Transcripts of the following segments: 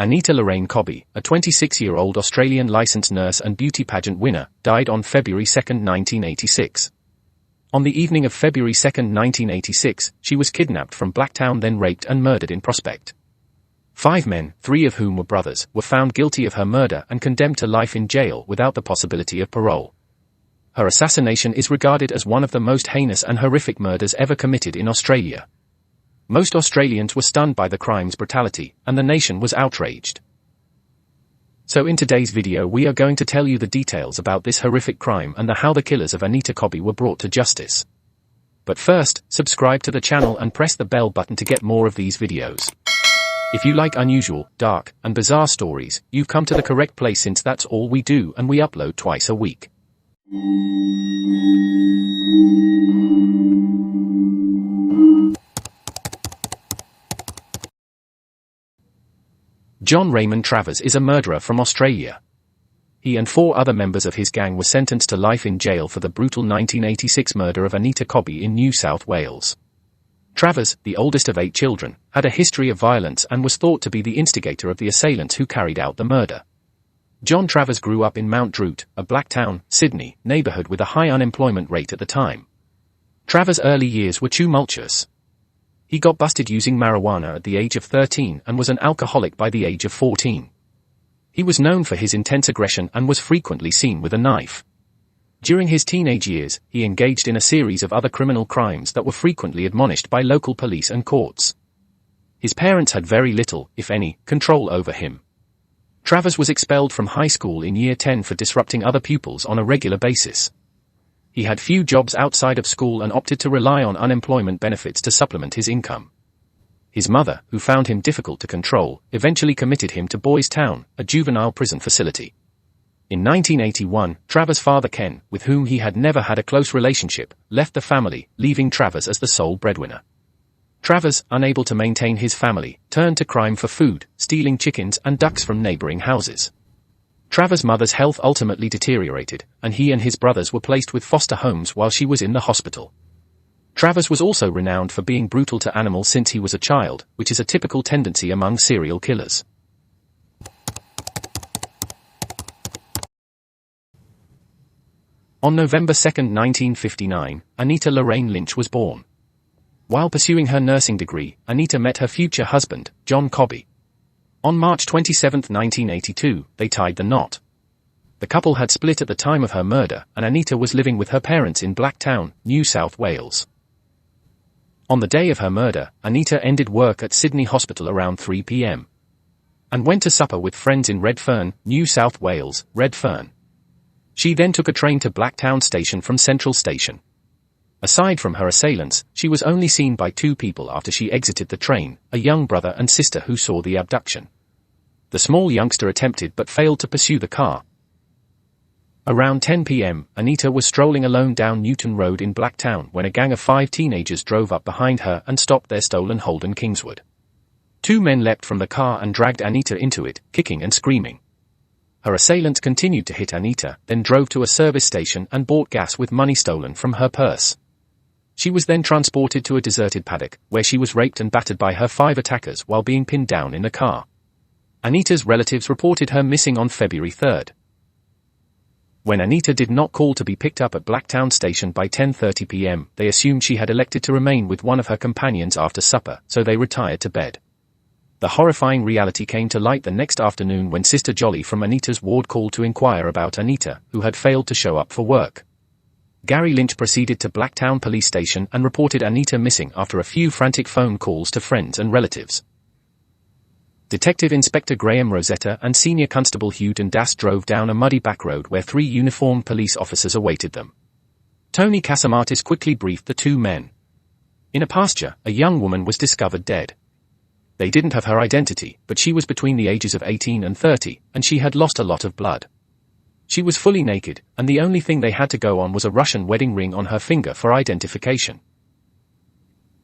Anita Cobby, a 26-year-old Australian licensed nurse and beauty pageant winner, died on February 2, 1986. On the evening of February 2, 1986, she was kidnapped from Blacktown, then raped and murdered in Prospect. 5 men, 3 of whom were brothers, were found guilty of her murder and condemned to life in jail without the possibility of parole. Her assassination is regarded as one of the most heinous and horrific murders ever committed in Australia. Most Australians were stunned by the crime's brutality, and the nation was outraged. So in today's video we are going to tell you the details about this horrific crime and how the killers of Anita Cobby were brought to justice. But first, subscribe to the channel and press the bell button to get more of these videos. If you like unusual, dark, and bizarre stories, you've come to the correct place, since that's all we do and we upload twice a week. John Raymond Travers is a murderer from Australia. He and 4 other members of his gang were sentenced to life in jail for the brutal 1986 murder of Anita Cobby in New South Wales. Travers, the oldest of 8 children, had a history of violence and was thought to be the instigator of the assailants who carried out the murder. John Travers grew up in Mount Druitt, a Blacktown, Sydney, neighbourhood with a high unemployment rate at the time. Travers' early years were tumultuous. He got busted using marijuana at the age of 13 and was an alcoholic by the age of 14. He was known for his intense aggression and was frequently seen with a knife. During his teenage years, he engaged in a series of other criminal crimes that were frequently admonished by local police and courts. His parents had very little, if any, control over him. Travers was expelled from high school in year 10 for disrupting other pupils on a regular basis. He had few jobs outside of school and opted to rely on unemployment benefits to supplement his income. His mother, who found him difficult to control, eventually committed him to Boys Town, a juvenile prison facility. In 1981, Travers' father Ken, with whom he had never had a close relationship, left the family, leaving Travers as the sole breadwinner. Travers, unable to maintain his family, turned to crime for food, stealing chickens and ducks from neighboring houses. Travers' mother's health ultimately deteriorated, and he and his brothers were placed with foster homes while she was in the hospital. Travers was also renowned for being brutal to animals since he was a child, which is a typical tendency among serial killers. On November 2, 1959, Anita Lorraine Lynch was born. While pursuing her nursing degree, Anita met her future husband, John Cobby. On March 27, 1982, they tied the knot. The couple had split at the time of her murder, and Anita was living with her parents in Blacktown, New South Wales. On the day of her murder, Anita ended work at Sydney Hospital around 3 p.m. and went to supper with friends in Redfern, New South Wales, Redfern. She then took a train to Blacktown Station from Central Station. Aside from her assailants, she was only seen by 2 people after she exited the train, a young brother and sister who saw the abduction. The small youngster attempted but failed to pursue the car. Around 10 p.m., Anita was strolling alone down Newton Road in Blacktown when a gang of 5 teenagers drove up behind her and stopped their stolen Holden Kingswood. 2 men leapt from the car and dragged Anita into it, kicking and screaming. Her assailants continued to hit Anita, then drove to a service station and bought gas with money stolen from her purse. She was then transported to a deserted paddock, where she was raped and battered by her 5 attackers while being pinned down in the car. Anita's relatives reported her missing on February 3. When Anita did not call to be picked up at Blacktown Station by 10:30 p.m., they assumed she had elected to remain with one of her companions after supper, so they retired to bed. The horrifying reality came to light the next afternoon when Sister Jolly from Anita's ward called to inquire about Anita, who had failed to show up for work. Gary Lynch proceeded to Blacktown Police Station and reported Anita missing after a few frantic phone calls to friends and relatives. Detective Inspector Graham Rosetta and Senior Constable Hewton Das drove down a muddy back road where 3 uniformed police officers awaited them. Tony Casamatis quickly briefed the 2 men. In a pasture, a young woman was discovered dead. They didn't have her identity, but she was between the ages of 18 and 30, and she had lost a lot of blood. She was fully naked, and the only thing they had to go on was a Russian wedding ring on her finger for identification.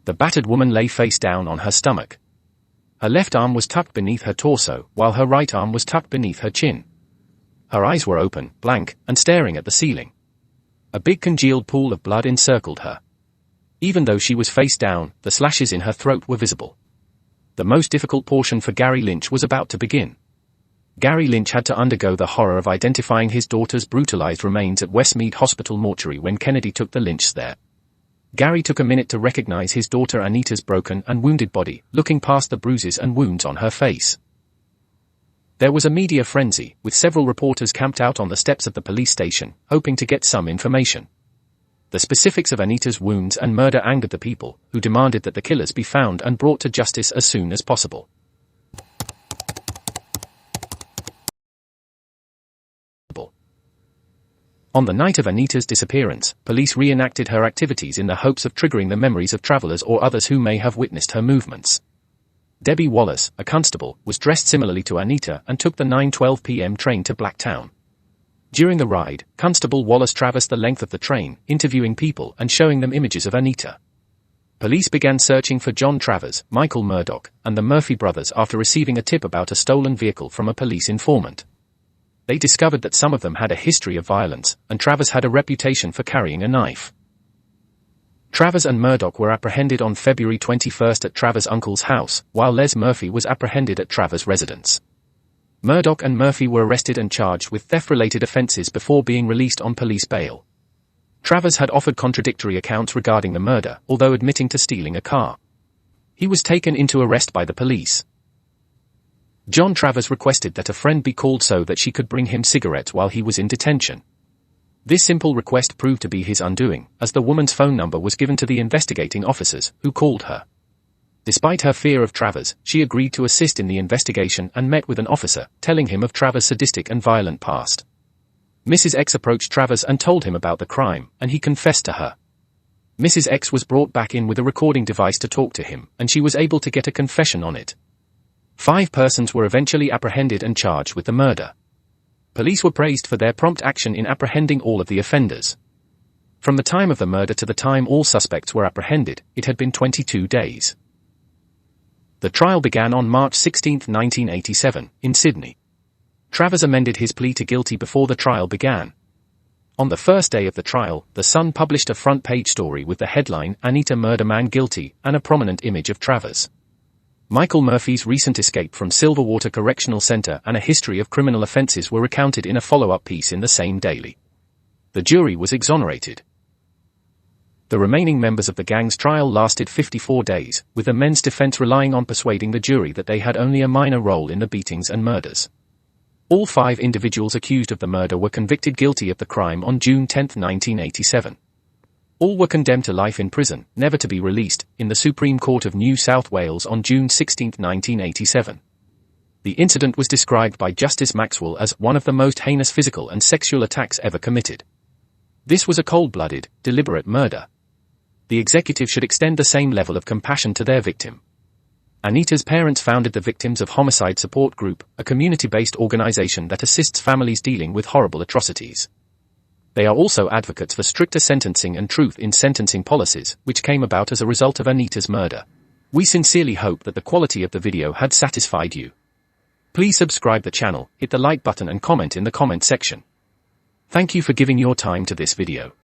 The battered woman lay face down on her stomach. Her left arm was tucked beneath her torso, while her right arm was tucked beneath her chin. Her eyes were open, blank, and staring at the ceiling. A big congealed pool of blood encircled her. Even though she was face down, the slashes in her throat were visible. The most difficult portion for Gary Lynch was about to begin. Gary Lynch had to undergo the horror of identifying his daughter's brutalized remains at Westmead Hospital mortuary when Kennedy took the Lynchs there. Gary took a minute to recognize his daughter Anita's broken and wounded body, looking past the bruises and wounds on her face. There was a media frenzy, with several reporters camped out on the steps of the police station, hoping to get some information. The specifics of Anita's wounds and murder angered the people, who demanded that the killers be found and brought to justice as soon as possible. On the night of Anita's disappearance, police reenacted her activities in the hopes of triggering the memories of travelers or others who may have witnessed her movements. Debbie Wallace, a constable, was dressed similarly to Anita and took the 9:12 p.m. train to Blacktown. During the ride, Constable Wallace traversed the length of the train, interviewing people and showing them images of Anita. Police began searching for John Travers, Michael Murdoch, and the Murphy brothers after receiving a tip about a stolen vehicle from a police informant. They discovered that some of them had a history of violence, and Travers had a reputation for carrying a knife. Travers and Murdoch were apprehended on February 21 at Travers' uncle's house, while Les Murphy was apprehended at Travers' residence. Murdoch and Murphy were arrested and charged with theft-related offenses before being released on police bail. Travers had offered contradictory accounts regarding the murder, although admitting to stealing a car. He was taken into arrest by the police. John Travers requested that a friend be called so that she could bring him cigarettes while he was in detention. This simple request proved to be his undoing, as the woman's phone number was given to the investigating officers, who called her. Despite her fear of Travers, she agreed to assist in the investigation and met with an officer, telling him of Travers' sadistic and violent past. Mrs. X approached Travers and told him about the crime, and he confessed to her. Mrs. X was brought back in with a recording device to talk to him, and she was able to get a confession on it. 5 persons were eventually apprehended and charged with the murder. Police were praised for their prompt action in apprehending all of the offenders. From the time of the murder to the time all suspects were apprehended, it had been 22 days. The trial began on March 16, 1987, in Sydney. Travers amended his plea to guilty before the trial began. On the first day of the trial, The Sun published a front-page story with the headline, "Anita Murder Man Guilty," and a prominent image of Travers. Michael Murphy's recent escape from Silverwater Correctional Center and a history of criminal offenses were recounted in a follow-up piece in the same daily. The jury was exonerated. The remaining members of the gang's trial lasted 54 days, with the men's defense relying on persuading the jury that they had only a minor role in the beatings and murders. All 5 individuals accused of the murder were convicted guilty of the crime on June 10, 1987. All were condemned to life in prison, never to be released, in the Supreme Court of New South Wales on June 16, 1987. The incident was described by Justice Maxwell as one of the most heinous physical and sexual attacks ever committed. This was a cold-blooded, deliberate murder. The executive should extend the same level of compassion to their victim. Anita's parents founded the Victims of Homicide Support Group, a community-based organization that assists families dealing with horrible atrocities. They are also advocates for stricter sentencing and truth in sentencing policies, which came about as a result of Anita's murder. We sincerely hope that the quality of the video had satisfied you. Please subscribe the channel, hit the like button and comment in the comment section. Thank you for giving your time to this video.